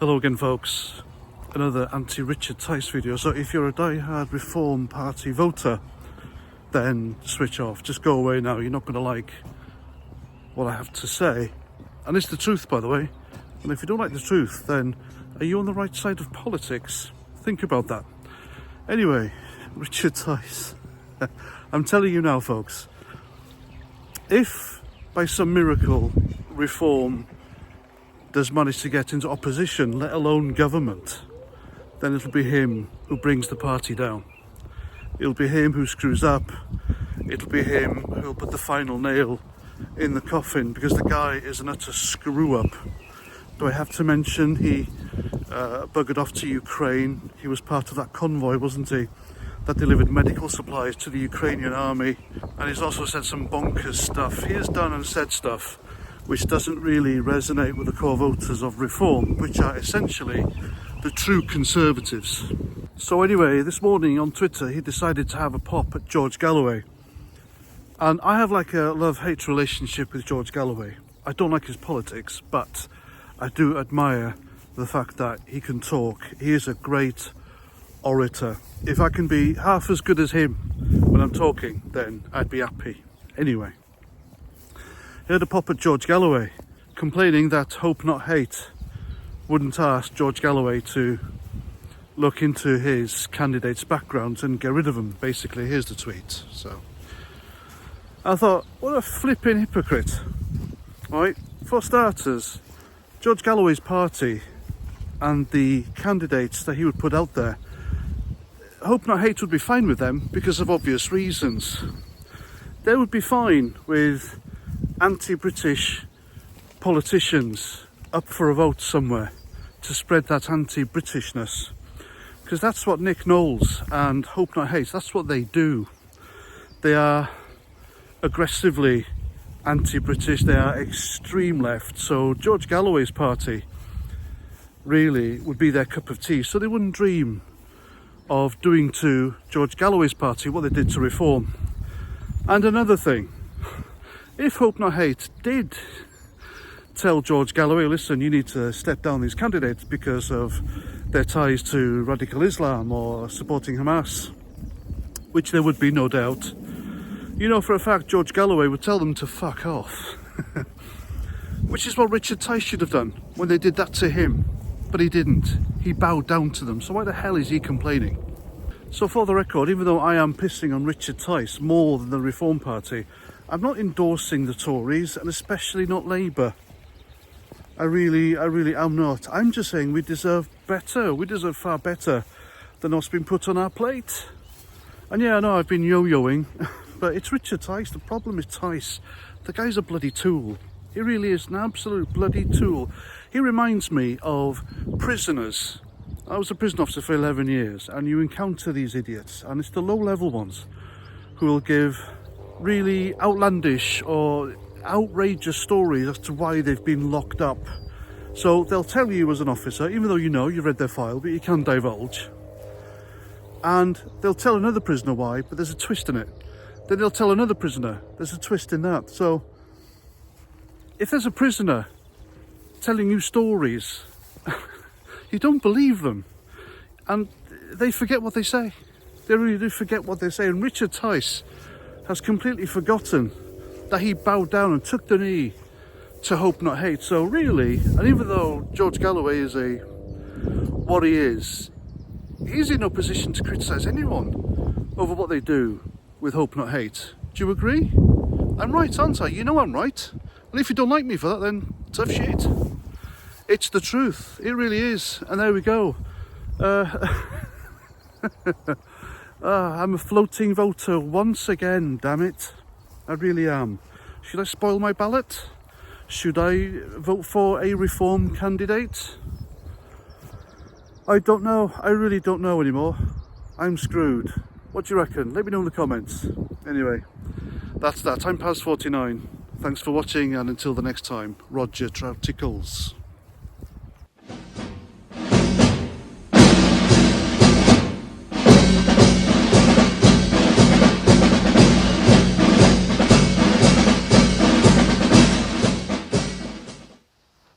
Hello again, folks. Another anti-Richard Tice video. So if you're a die-hard Reform Party voter, then switch off. Just go away now. You're not going to like what I have to say. And it's the truth, by the way. And if you don't like the truth, then are you on the right side of politics? Think about that. Anyway, Richard Tice. I'm telling you now, folks. If by some miracle Reform does manage to get into opposition, let alone government, then it'll be him who brings the party down. It'll be him who screws up. It'll be him who'll put the final nail in the coffin, because the guy is an utter screw up. Do I have to mention he buggered off to Ukraine? He was part of that convoy, wasn't he, that delivered medical supplies to the Ukrainian army. And he's also said some bonkers stuff. He has done and said stuff which doesn't really resonate with the core voters of Reform, which are essentially the true Conservatives. So anyway, this morning on Twitter, he decided to have a pop at George Galloway. And I have like a love-hate relationship with George Galloway. I don't like his politics, but I do admire the fact that he can talk. He is a great orator. If I can be half as good as him when I'm talking, then I'd be happy. Anyway, he had a pop at George Galloway, complaining that Hope Not Hate wouldn't ask George Galloway to look into his candidate's background and get rid of him. Basically, here's the tweet. So I thought, what a flipping hypocrite. Right, for starters, George Galloway's party and the candidates that he would put out there, Hope Not Hate would be fine with them because of obvious reasons. They would be fine with anti-British politicians up for a vote somewhere to spread that anti-Britishness, because that's what Nick Knowles and Hope Not Hate, that's what they do. They are aggressively anti-British, they are extreme left. So George Galloway's party really would be their cup of tea, so they wouldn't dream of doing to George Galloway's party what they did to Reform. And another thing, if Hope Not Hate did tell George Galloway, listen, you need to step down these candidates because of their ties to radical Islam or supporting Hamas, which there would be, no doubt, you know for a fact George Galloway would tell them to fuck off. Which is what Richard Tice should have done when they did that to him. But he didn't. He bowed down to them. So why the hell is he complaining? So for the record, even though I am pissing on Richard Tice more than the Reform Party, I'm not endorsing the Tories, and especially not Labour. I really am not. I'm just saying we deserve better. We deserve far better than what's been put on our plate. And yeah, I know I've been yo-yoing, but it's Richard Tice. The problem is Tice. The guy's a bloody tool. He really is an absolute bloody tool. He reminds me of prisoners. I was a prison officer for 11 years, and you encounter these idiots, and it's the low-level ones who will give really outlandish or outrageous stories as to why they've been locked up. So they'll tell you as an officer, even though you know you've read their file, but you can't divulge. And they'll tell another prisoner why, but there's a twist in it. Then they'll tell another prisoner, there's a twist in that. So if there's a prisoner telling you stories, you don't believe them. And they forget what they say. They really do forget what they say. And Richard Tice has completely forgotten that he bowed down and took the knee to Hope Not Hate. So really, and even though George Galloway is what he is, he's in no position to criticise anyone over what they do with Hope Not Hate. Do you agree? I'm right, aren't I? You know I'm right. And if you don't like me for that, then tough shit. It's the truth. It really is. And there we go. I'm a floating voter once again, damn it. I really am. Should I spoil my ballot? Should I vote for a Reform candidate? I don't know. I really don't know anymore. I'm screwed. What do you reckon? Let me know in the comments. Anyway, that's that. Time past 49. Thanks for watching, and until the next time, Roger Trout Tickles.